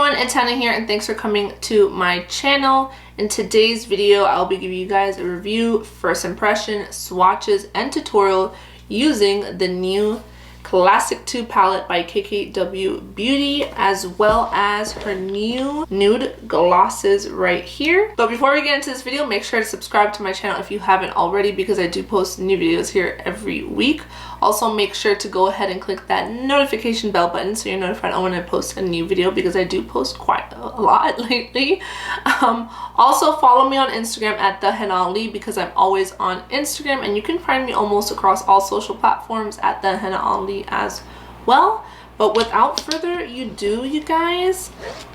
everyone, it's Hannah here and thanks for coming to my channel. In today's video, I'll be giving you guys a review, first impression, swatches, and tutorial using the new Classic 2 palette by KKW Beauty, as well as her new nude glosses right here. But before we get into this video, make sure to subscribe to my channel if you haven't already, because I do post new videos here every week. Also, make sure to go ahead and click that notification bell button so you're notified when I post a new video, because I do post quite a lot lately. Also, follow me on Instagram at Thehennaali, because I'm always on Instagram, and you can find me almost across all social platforms at Thehennaali as well. But without further ado, you guys,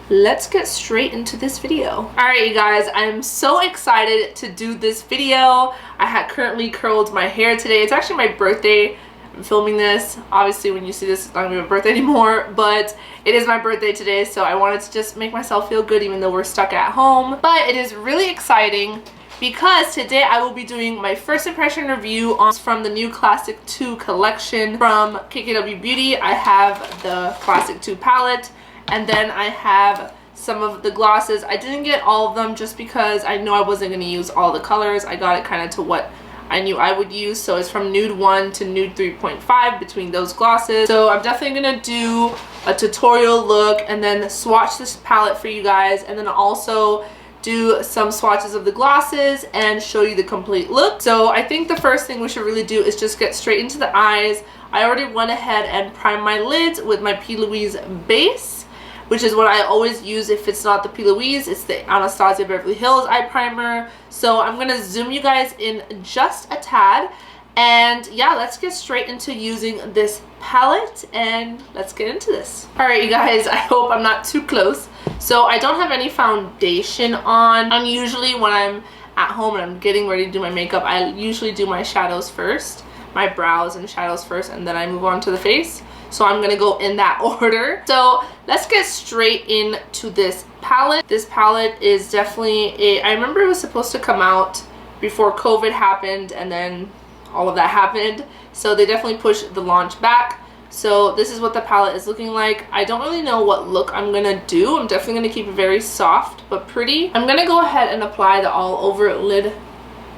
let's get straight into this video. All right, you guys, I'm so excited to do this video. I had currently curled my hair today. It's actually my birthday. I'm filming this. Obviously, when you see this, it's not gonna be my birthday anymore, but it is my birthday today, so I wanted to just make myself feel good even though we're stuck at home. But it is really exciting because today I will be doing my first impression review from the new Classic 2 collection from KKW Beauty. I have the Classic 2 palette, and then I have some of the glosses. I didn't get all of them just because I know I wasn't going to use all the colors. I got it kind of to what I knew I would use. So it's from nude 1 to nude 3.5 between those glosses. So I'm definitely going to do a tutorial look and then swatch this palette for you guys, and then also do some swatches of the glosses and show you the complete look. So I think the first thing we should really do is just get straight into the eyes. I already went ahead and primed my lids with my P. Louise base, which is what I always use. If it's not the P. Louise, it's the Anastasia Beverly Hills eye primer. So I'm gonna zoom you guys in just a tad, and yeah, let's get straight into using this palette and let's get into this. All right, you guys, I hope I'm not too close. So I don't have any foundation on. Usually when I'm at home and I'm getting ready to do my makeup, I usually do my shadows first, my brows and shadows first, and then I move on to the face. So I'm gonna go in that order. So let's get straight into this palette. This palette is definitely I remember it was supposed to come out before COVID happened, and then all of that happened. So they definitely pushed the launch back. So this is what the palette is looking like. I don't really know what look I'm gonna do. I'm definitely gonna keep it very soft but pretty. I'm gonna go ahead and apply the all over lid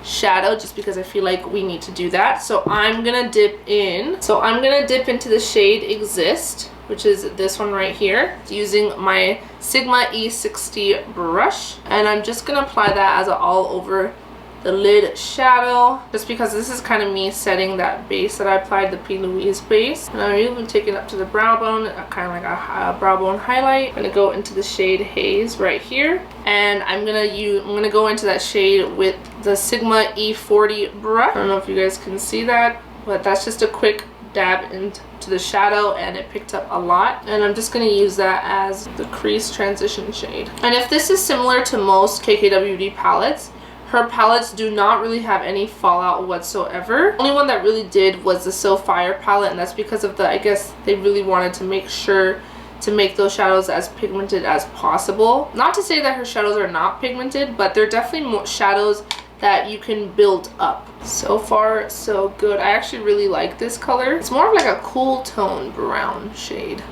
shadow just because I feel like we need to do that. So I'm gonna dip into the shade Exist, which is this one right here, using my Sigma E60 brush, and I'm just gonna apply that as an all over the lid shadow, just because this is kind of me setting that base that I applied, the P. Louise base. And I'm even taking it up to the brow bone, kind of like a brow bone highlight. I'm gonna go into the shade Haze right here, and I'm gonna go into that shade with the Sigma E40 brush. I don't know if you guys can see that, but that's just a quick dab into the shadow, and it picked up a lot. And I'm just going to use that as the crease transition shade. And if this is similar to most KKW Beauty palettes, her palettes do not really have any fallout whatsoever. The only one that really did was the So Fire palette, and that's because of I guess they really wanted to make sure to make those shadows as pigmented as possible. Not to say that her shadows are not pigmented, but they're definitely more shadows that you can build up. So far, so good. I actually really like this color. It's more of like a cool tone brown shade.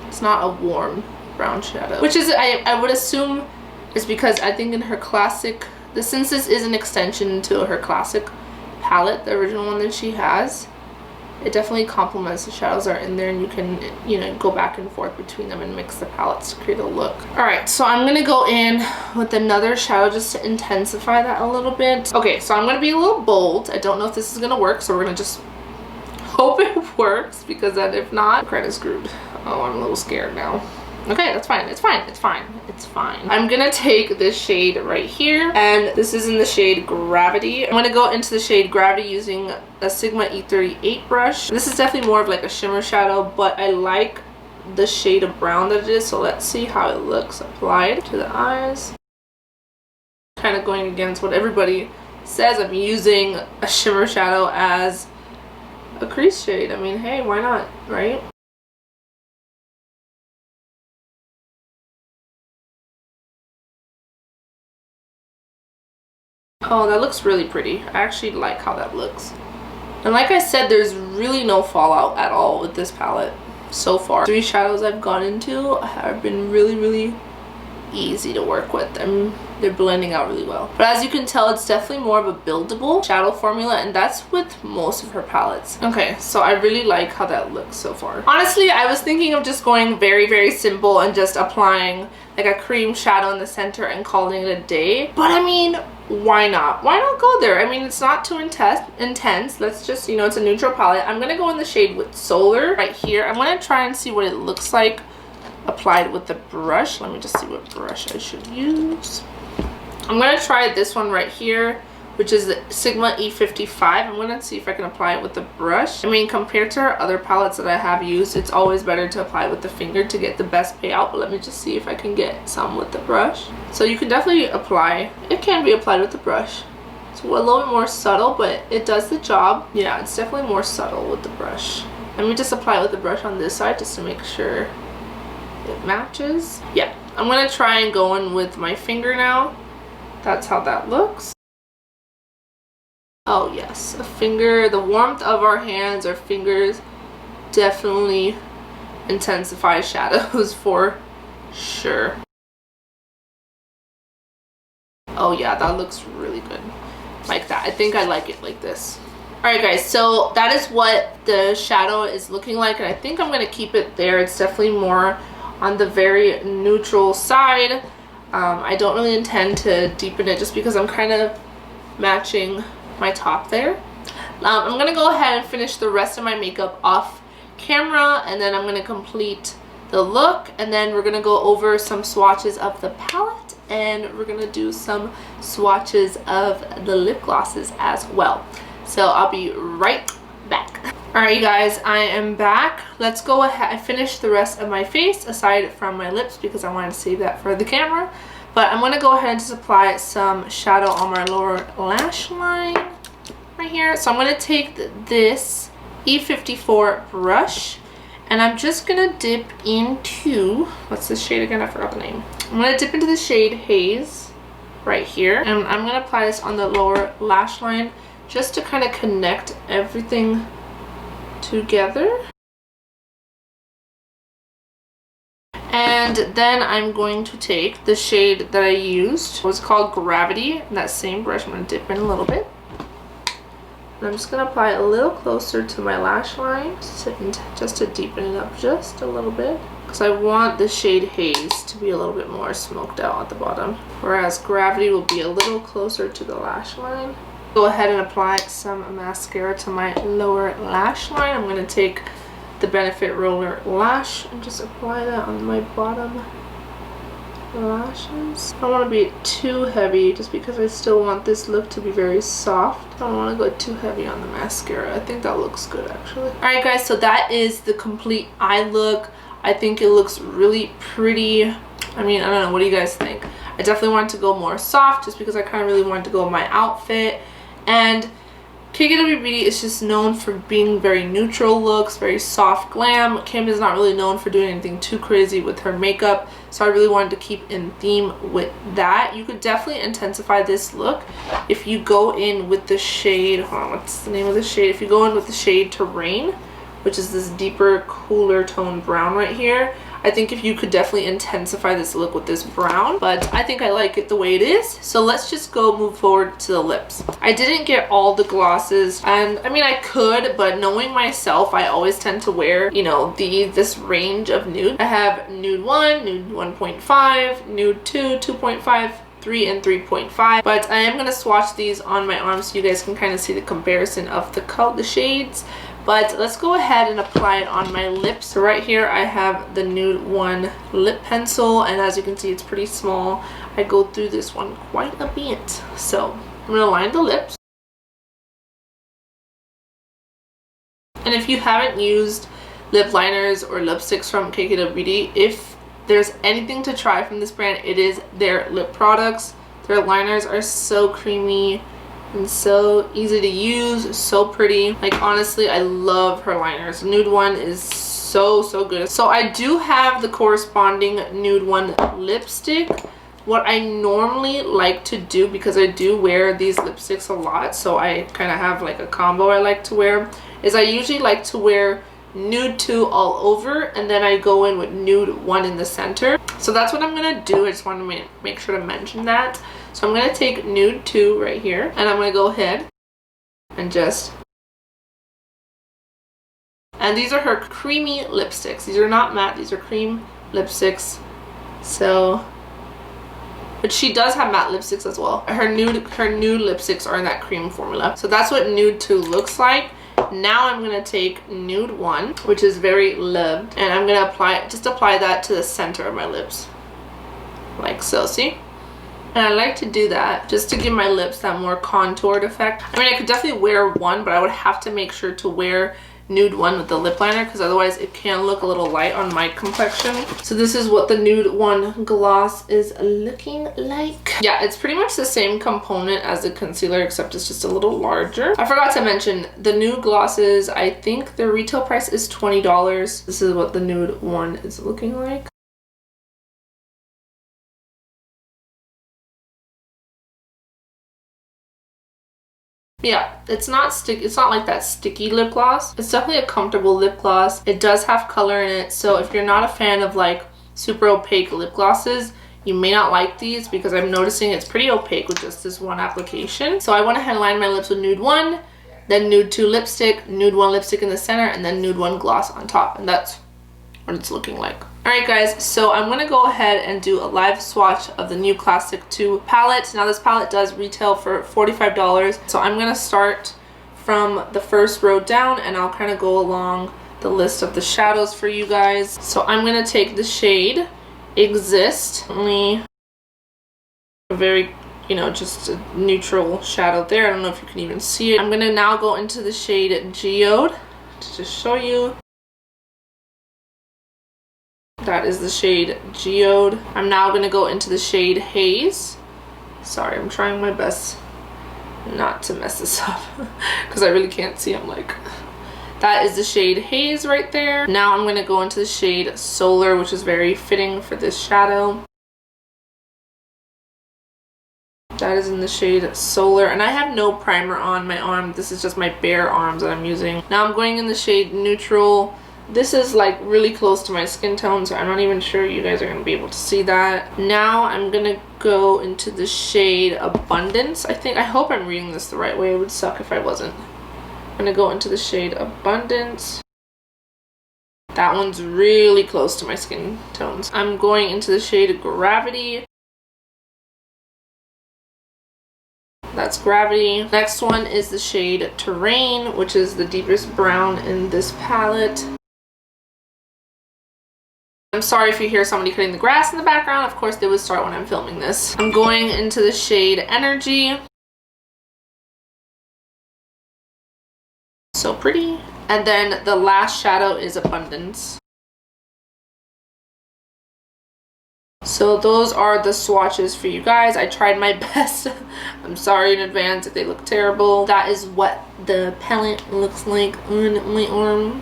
It's not a warm brown shadow, which is, I would assume, is because I think in her classic, since this is an extension to her classic palette, the original one that she has, it definitely complements. The shadows are in there, and you can, you know, go back and forth between them and mix the palettes to create a look. All right, so I'm gonna go in with another shadow just to intensify that a little bit. Okay, so I'm gonna be a little bold. I don't know if this is gonna work, so we're gonna just hope it works, because then if not, I'm kind of screwed. Oh, I'm a little scared now. Okay, that's fine. It's fine. It's fine. It's fine. I'm gonna take this shade right here, and this is in the shade Gravity. I'm gonna go into the shade Gravity using a Sigma E38 brush. This is definitely more of like a shimmer shadow, but I like the shade of brown that it is, so let's see how it looks applied to the eyes. Kind of going against what everybody says, I'm using a shimmer shadow as a crease shade. I mean, hey, why not, right? Oh, that looks really pretty. I actually like how that looks. And like I said, there's really no fallout at all with this palette so far. 3 shadows I've gone into have been really easy to work with. They're blending out really well. But as you can tell, it's definitely more of a buildable shadow formula, and that's with most of her palettes. Okay, so I really like how that looks so far. Honestly, I was thinking of just going very, very simple and just applying like a cream shadow in the center and calling it a day. But I mean, why not? Why not go there? I mean, it's not too intense. Let's just, you know, it's a neutral palette. I'm gonna go in the shade with Solar right here. I'm gonna try and see what it looks like applied with the brush. Let me just see what brush I should use. I'm gonna try this one right here, which is the Sigma E55. I'm gonna see if I can apply it with the brush. I mean, compared to our other palettes that I have used, it's always better to apply with the finger to get the best payout, but let me just see if I can get some with the brush. So you can definitely apply, it can be applied with the brush. It's a little bit more subtle, but it does the job. Yeah, it's definitely more subtle with the brush. Let me just apply it with the brush on this side just to make sure it matches. Yeah, I'm gonna try and go in with my finger now. That's how that looks. Oh yes, a finger, the warmth of our hands, our fingers definitely intensify shadows for sure. Oh yeah, that looks really good. Like that. I think I like it like this. Alright guys, so that is what the shadow is looking like, and I think I'm going to keep it there. It's definitely more on the very neutral side. I don't really intend to deepen it just because I'm kind of matching my top there. I'm going to go ahead and finish the rest of my makeup off camera, and then I'm going to complete the look, and then we're going to go over some swatches of the palette, and we're going to do some swatches of the lip glosses as well. So I'll be right back. Alright you guys, I am back. Let's go ahead. I finished the rest of my face aside from my lips because I wanted to save that for the camera. But I'm going to go ahead and just apply some shadow on my lower lash line right here. So I'm going to take this E54 brush, and I'm just going to dip into, what's this shade again? I forgot the name. I'm going to dip into the shade Haze right here, and I'm going to apply this on the lower lash line just to kind of connect everything together. And then I'm going to take the shade that I used. It was called Gravity. And that same brush, I'm going to dip in a little bit. And I'm just going to apply it a little closer to my lash line just to deepen it up just a little bit. Because I want the shade Haze to be a little bit more smoked out at the bottom. Whereas Gravity will be a little closer to the lash line. Go ahead and apply some mascara to my lower lash line. I'm going to take the Benefit Roller Lash and just apply that on my bottom lashes. I don't want to be too heavy just because I still want this look to be very soft. I don't want to go too heavy on the mascara. I think that looks good actually. Alright guys, so that is the complete eye look. I think it looks really pretty. I mean, I don't know, what do you guys think? I definitely wanted to go more soft just because I kind of really wanted to go with my outfit. And KKW Beauty is just known for being very neutral looks, very soft glam. Kim is not really known for doing anything too crazy with her makeup, so I really wanted to keep in theme with that. You could definitely intensify this look if you go in with the shade, hold on, what's the name of the shade? If you go in with the shade Terrain, which is this deeper, cooler tone brown right here. I think if you could definitely intensify this look with this brown, but I think I like it the way it is. So let's just go move forward to the lips. I didn't get all the glosses, and I mean I could, but knowing myself, I always tend to wear, you know, this range of nude. I have nude 1, nude 1.5, nude 2, 2.5, 3, and 3.5, but I am going to swatch these on my arms so you guys can kind of see the comparison of the shades. But let's go ahead and apply it on my lips. So right here I have the nude 1 lip pencil, and as you can see it's pretty small. I go through this one quite a bit. So I'm going to line the lips. And if you haven't used lip liners or lipsticks from KKW Beauty, if there's anything to try from this brand, it is their lip products. Their liners are so creamy and so easy to use, so pretty. Like honestly, I love her liners. Nude 1 is so good. So I do have the corresponding nude 1 lipstick. What I normally like to do, because I do wear these lipsticks a lot, so I kind of have like a combo I like to wear, is I usually like to wear nude 2 all over, and then I go in with nude 1 in the center. So that's what I'm gonna do. I just want to make sure to mention that. So I'm gonna take Nude 2 right here, and I'm gonna go ahead and just, and these are her creamy lipsticks. These are not matte, these are cream lipsticks. So, but she does have matte lipsticks as well. Her nude lipsticks are in that cream formula. So that's what Nude 2 looks like. Now I'm gonna take Nude 1, which is very loved, and I'm gonna apply that to the center of my lips, like so. See? And I like to do that just to give my lips that more contoured effect. I mean, I could definitely wear 1, but I would have to make sure to wear Nude 1 with the lip liner, because otherwise it can look a little light on my complexion. So this is what the Nude 1 gloss is looking like. Yeah, it's pretty much the same component as the concealer, except it's just a little larger. I forgot to mention the Nude glosses, I think their retail price is $20. This is what the Nude 1 is looking like. Yeah, it's not like that sticky lip gloss. It's definitely a comfortable lip gloss. It does have color in it, so if you're not a fan of like super opaque lip glosses, you may not like these, because I'm noticing it's pretty opaque with just this one application. So I went ahead and lined my lips with Nude 1, then Nude 2 lipstick, Nude 1 lipstick in the center, and then Nude 1 gloss on top, and that's what it's looking like. Alright guys, so I'm going to go ahead and do a live swatch of the new Classic 2 palette. Now this palette does retail for $45, so I'm going to start from the first row down, and I'll kind of go along the list of the shadows for you guys. So I'm going to take the shade Exist, only a very, you know, just a neutral shadow there. I don't know if you can even see it. I'm going to now go into the shade Geode to just show you. That is the shade Geode. I'm now going to go into the shade Haze. Sorry, I'm trying my best not to mess this up because I really can't see. I'm like, that is the shade Haze right there. Now I'm going to go into the shade Solar, which is very fitting for this shadow. That is in the shade Solar, and I have no primer on my arm. This is just my bare arms that I'm using. Now I'm going in the shade Neutral. This is like really close to my skin tone, so I'm not even sure you guys are going to be able to see that. Now I'm going to go into the shade Abundance. I hope I'm reading this the right way. It would suck if I wasn't. I'm going to go into the shade Abundance. That one's really close to my skin tones. I'm going into the shade Gravity. That's Gravity. Next one is the shade Terrain, which is the deepest brown in this palette. I'm sorry if you hear somebody cutting the grass in the background. Of course, they would start when I'm filming this. I'm going into the shade Energy. So pretty. And then the last shadow is Abundance. So those are the swatches for you guys. I tried my best. I'm sorry in advance if they look terrible. That is what the palette looks like on my arm.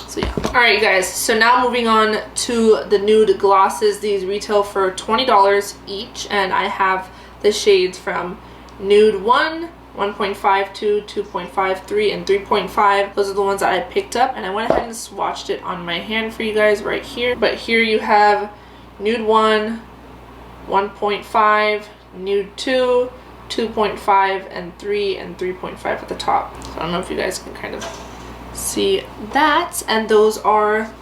So yeah. Alright you guys, so now moving on to the nude glosses. These retail for $20 each, and I have the shades from Nude 1, 1.52, 2.53, and 3.5. Those are the ones that I picked up, and I went ahead and swatched it on my hand for you guys right here. But here you have Nude 1, 1.5, Nude 2, 2.5, and 3, and 3.5 at the top. So I don't know if you guys can kind of see that, and those are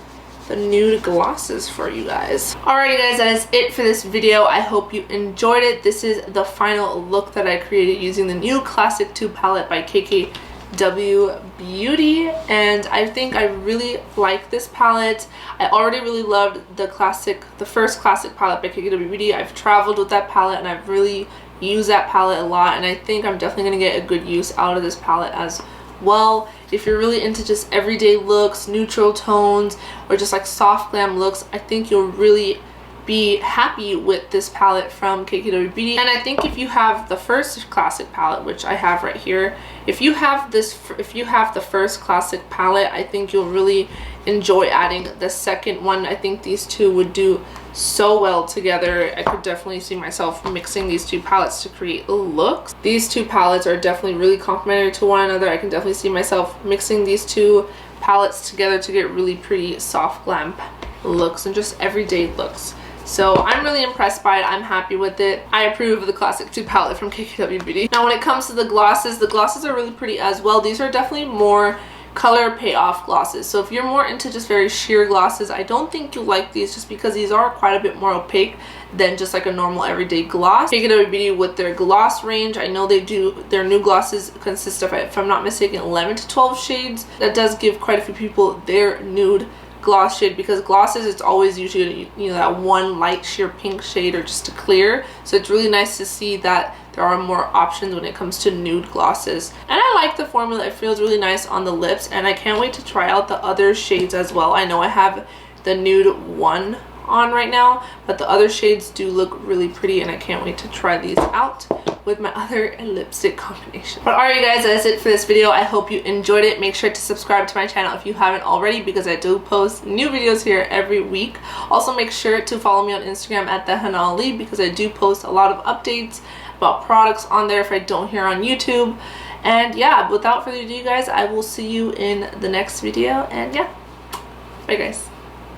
the nude glosses for you guys. Alrighty guys, that is it for this video. I hope you enjoyed it. This is the final look that I created using the new Classic 2 palette by KKW Beauty, and I think I really like this palette. I already really loved the first classic palette by KKW Beauty. I've traveled with that palette and I've really used that palette a lot, and I think I'm definitely going to get a good use out of this palette as well. If you're really into just everyday looks, neutral tones, or just like soft glam looks, I think you'll really be happy with this palette from KKW Beauty. And I think if you have the first classic palette, which I have right here, if you have the first classic palette, I think you'll really enjoy adding the second one. I think these two would do so well together. I could definitely see myself mixing these two palettes to create looks. These two palettes are definitely really complementary to one another. I can definitely see myself mixing these two palettes together to get really pretty soft glam looks and just everyday looks So I'm really impressed by it. I'm happy with it. I approve of the Classic 2 palette from KKW Beauty. Now when it comes to the glosses are really pretty as well. These are definitely more color payoff glosses. So if you're more into just very sheer glosses, I don't think you'll like these just because these are quite a bit more opaque than just like a normal everyday gloss. KKW Beauty with their gloss range, I know they do, their nude glosses consist of, if I'm not mistaken, 11 to 12 shades. That does give quite a few people their nude gloss shade, because glosses, it's always usually, you know, that one light sheer pink shade or just a clear. So it's really nice to see that there are more options when it comes to nude glosses. And I like the formula. It feels really nice on the lips, and I can't wait to try out the other shades as well. I know I have the nude 1 on right now, but the other shades do look really pretty, and I can't wait to try these out with my other lipstick combination. But alright guys, that's it for this video. I hope you enjoyed it. Make sure to subscribe to my channel if you haven't already, because I do post new videos here every week. Also make sure to follow me on Instagram at Thehennaali, because I do post a lot of updates about products on there if I don't hear on YouTube. And yeah, without further ado guys, I will see you in the next video, and yeah, bye guys.